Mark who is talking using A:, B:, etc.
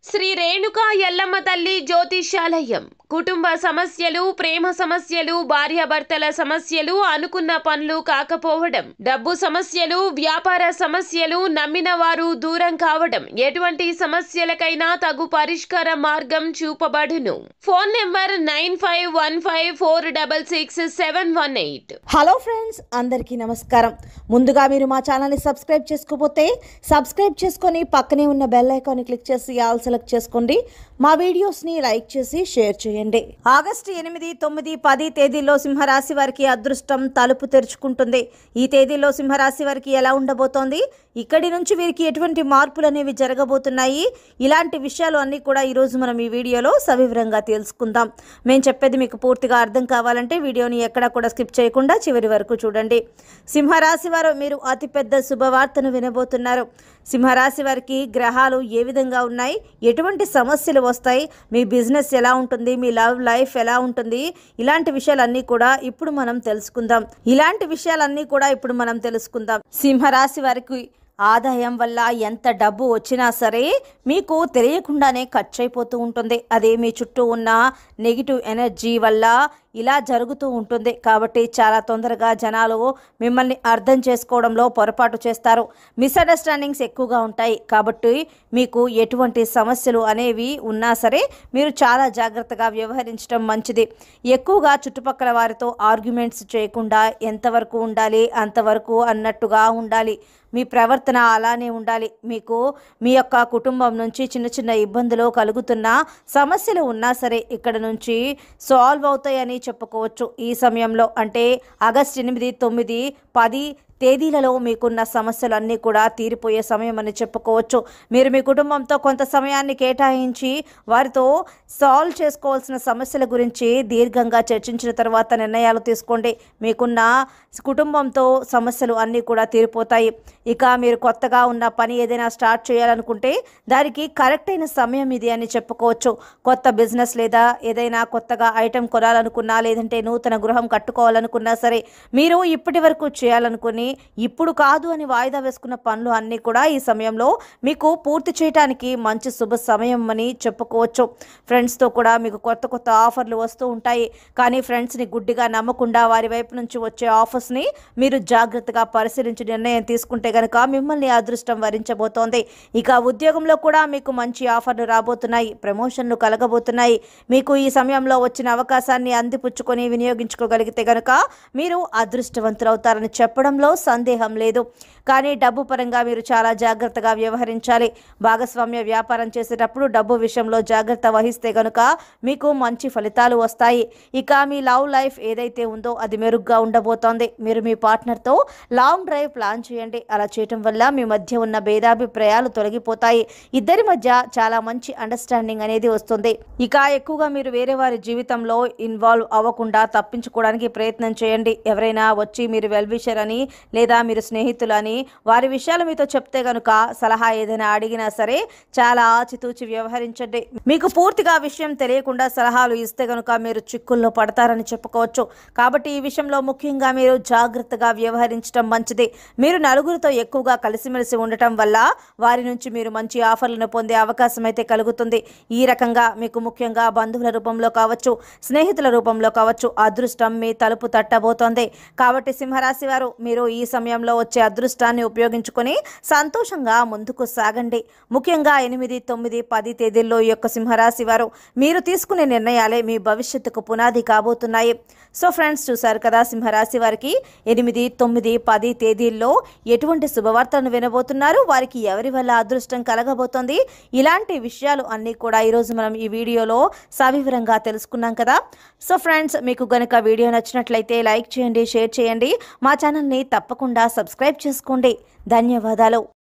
A: శ్రీ రేణుకా ఎల్లమ్మ తల్లి జ్యోతిష్యాలయం కుటుంబ సమస్యలు, ప్రేమ సమస్యలు, భార్యాభర్తల సమస్యలు, అనుకున్న పనులు కాకపోవడం, డబ్బు సమస్యలు, వ్యాపార సమస్యలు, నమ్మిన వారు దూరం కావడం, ఎటువంటి సమస్యలకైనా తగు పరిష్కార మార్గం చూపబడును. Phone number 9515466718.
B: హలో ఫ్రెండ్స్, అందరికీ నమస్కారం. ముందుగా మీరు మా ఛానల్ని సబ్స్క్రైబ్ చేసుకోకపోతే సబ్స్క్రైబ్ చేసుకొని పక్కనే ఉన్న బెల్ ఐకాన్ని క్లిక్ చేసి ఆల్ సెలెక్ట్ చేసుకోండి. మా వీడియోస్ని లైక్ చేసి షేర్ చేయండి. ఆగస్టు 8, 9, 10 తేదీల్లో సింహరాశి వారికి అదృష్టం తలుపు తెరుచుకుంటుంది. ఈ తేదీల్లో సింహరాశి వారికి ఎలా ఉండబోతోంది, ఇక్కడి నుంచి వీరికి ఎటువంటి మార్పులు అనేవి జరగబోతున్నాయి, ఇలాంటి విషయాలు అన్నీ కూడా ఈరోజు మనం ఈ వీడియోలో సవివరంగా తెలుసుకుందాం. మేము చెప్పేది మీకు పూర్తిగా అర్థం కావాలంటే వీడియోని ఎక్కడా కూడా స్కిప్ చేయకుండా చివరి వరకు చూడండి. సింహరాశి వారు మీరు అతిపెద్ద శుభవార్తను వినబోతున్నారు. సింహరాశి వారికి గ్రహాలు ఏ విధంగా ఉన్నాయి, ఎటువంటి సమస్యలు వస్తాయి, మీ బిజినెస్ ఎలా ఉంటుంది, మీ లవ్ లైఫ్ ఎలా ఉంటుంది, ఇలాంటి విషయాలన్నీ కూడా ఇప్పుడు మనం తెలుసుకుందాం. సింహరాశి వారికి ఆదాయం వల్ల ఎంత డబ్బు వచ్చినా సరే మీకు తెలియకుండానే ఖర్చు అయిపోతూ ఉంటుంది. అదే మీ చుట్టూ ఉన్న నెగిటివ్ ఎనర్జీ వల్ల ఇలా జరుగుతూ ఉంటుంది. కాబట్టి చాలా తొందరగా జనాలు మిమ్మల్ని అర్థం చేసుకోవడంలో పొరపాటు చేస్తారు. మిస్అండర్స్టాండింగ్స్ ఎక్కువగా ఉంటాయి. కాబట్టి మీకు ఎటువంటి సమస్యలు అనేవి ఉన్నా సరే మీరు చాలా జాగ్రత్తగా వ్యవహరించడం మంచిది. ఎక్కువగా చుట్టుపక్కల వారితో ఆర్గ్యుమెంట్స్ చేయకుండా ఎంతవరకు ఉండాలి అంతవరకు అన్నట్టుగా ఉండాలి. మీ ప్రవర్తన అలానే ఉండాలి. మీకు మీ యొక్క కుటుంబం నుంచి చిన్న చిన్న ఇబ్బందులు కలుగుతున్న సమస్యలు ఉన్నా సరే ఇక్కడ నుంచి సాల్వ్ అవుతాయని చెప్పుకోవచ్చు. ఈ సమయంలో అంటే ఆగస్టు 8, 9, 10 తేదీలలో మీకున్న సమస్యలు అన్నీ కూడా తీరిపోయే సమయం అని చెప్పుకోవచ్చు. మీరు మీ కుటుంబంతో కొంత సమయాన్ని కేటాయించి వారితో సాల్వ్ చేసుకోవాల్సిన సమస్యల గురించి దీర్ఘంగా చర్చించిన తర్వాత నిర్ణయాలు తీసుకోండి. మీకున్న కుటుంబంతో సమస్యలు అన్నీ కూడా తీరిపోతాయి. ఇక మీరు కొత్తగా ఉన్న పని ఏదైనా స్టార్ట్ చేయాలనుకుంటే దానికి కరెక్ట్ అయిన సమయం ఇది అని చెప్పుకోవచ్చు. కొత్త బిజినెస్ లేదా ఏదైనా కొత్తగా ఐటెం కొనాలనుకున్నా, లేదంటే నూతన గృహం కట్టుకోవాలనుకున్నా సరే మీరు ఇప్పటి వరకు చేయాలనుకుని ఇప్పుడు కాదు అని వాయిదా వేసుకున్న పనులు అన్నీ కూడా ఈ సమయంలో మీకు పూర్తి చేయడానికి మంచి శుభ సమయం అని చెప్పుకోవచ్చు. ఫ్రెండ్స్తో కూడా మీకు కొత్త కొత్త ఆఫర్లు వస్తూ ఉంటాయి. కానీ ఫ్రెండ్స్ని గుడ్డిగా నమ్మకుండా వారి వైపు నుంచి వచ్చే ఆఫర్స్ని మీరు జాగ్రత్తగా పరిశీలించి నిర్ణయం తీసుకుంటే కనుక మిమ్మల్ని అదృష్టం వరించబోతోంది. ఇక ఉద్యోగంలో కూడా మీకు మంచి ఆఫర్లు రాబోతున్నాయి, ప్రమోషన్లు కలగబోతున్నాయి. మీకు ఈ సమయంలో వచ్చిన అవకాశాన్ని అందిపుచ్చుకొని వినియోగించుకోగలిగితే కనుక మీరు అదృష్టవంతులవుతారని చెప్పడంలో సందేహం లేదు. కానీ డబ్బు పరంగా మీరు చాలా జాగ్రత్తగా వ్యవహరించాలి. భాగస్వామ్య వ్యాపారం చేసేటప్పుడు డబ్బు విషయంలో జాగ్రత్త వహిస్తే కనుక మీకు మంచి ఫలితాలు వస్తాయి. ఇక మీ లవ్ లైఫ్ ఏదైతే ఉందో అది మెరుగ్గా ఉండబోతోంది. మీరు మీ పార్ట్నర్తో లాంగ్ డ్రైవ్ ప్లాన్ చేయండి. అలా చేయటం వల్ల మీ మధ్య ఉన్న భేదాభిప్రాయాలు తొలగిపోతాయి. ఇద్దరి మధ్య చాలా మంచి అండర్స్టాండింగ్ అనేది వస్తుంది. ఇక ఎక్కువగా మీరు వేరే వారి జీవితంలో ఇన్వాల్వ్ అవ్వకుండా తప్పించుకోవడానికి ప్రయత్నం చేయండి. ఎవరైనా వచ్చి మీరు వెల్ విషర్ అని లేదా మీరు స్నేహితులని వారి విషయాలు మీతో చెప్తే గనుక సలహా ఏదైనా అడిగినా సరే చాలా ఆచితూచి వ్యవహరించండి. మీకు పూర్తిగా విషయం తెలియకుండా సలహాలు ఇస్తే గనుక మీరు చిక్కుల్లో పడతారని చెప్పుకోవచ్చు. కాబట్టి ఈ విషయంలో ముఖ్యంగా మీరు జాగ్రత్తగా వ్యవహరించడం మంచిది. మీరు నలుగురితో ఎక్కువగా కలిసిమెలిసి ఉండటం వల్ల వారి నుంచి మీరు మంచి ఆఫర్లను పొందే అవకాశం అయితే కలుగుతుంది. ఈ రకంగా మీకు ముఖ్యంగా బంధువుల రూపంలో కావచ్చు, స్నేహితుల రూపంలో కావచ్చు అదృష్టం మీ తలుపు తట్టబోతోంది. కాబట్టి సింహరాశి వారు మీరు ఈ సమయంలో వచ్చే అదృష్టాన్ని ఉపయోగించుకొని సంతోషంగా ముందుకు సాగండి. ముఖ్యంగా 8, 9, 10 తేదీల్లో ఈ యొక్క సింహరాశి వారు మీరు తీసుకునే నిర్ణయాలే మీ భవిష్యత్తుకు పునాది కాబోతున్నాయి. సో ఫ్రెండ్స్, చూసారు కదా సింహరాశి వారికి 8, 9, 10 తేదీల్లో ఎటువంటి శుభవార్తలను వినబోతున్నారు, వారికి ఎవరి వల్ల అదృష్టం కలగబోతోంది, ఇలాంటి విషయాలు అన్నీ కూడా ఈరోజు మనం ఈ వీడియోలో సవివరంగా తెలుసుకున్నాం కదా. సో ఫ్రెండ్స్, మీకు గనుక వీడియో నచ్చినట్లయితే లైక్ చేయండి, షేర్ చేయండి. మా ఛానల్ని తప్పకుండా సబ్స్క్రైబ్ చేసుకోండి. ధన్యవాదాలు.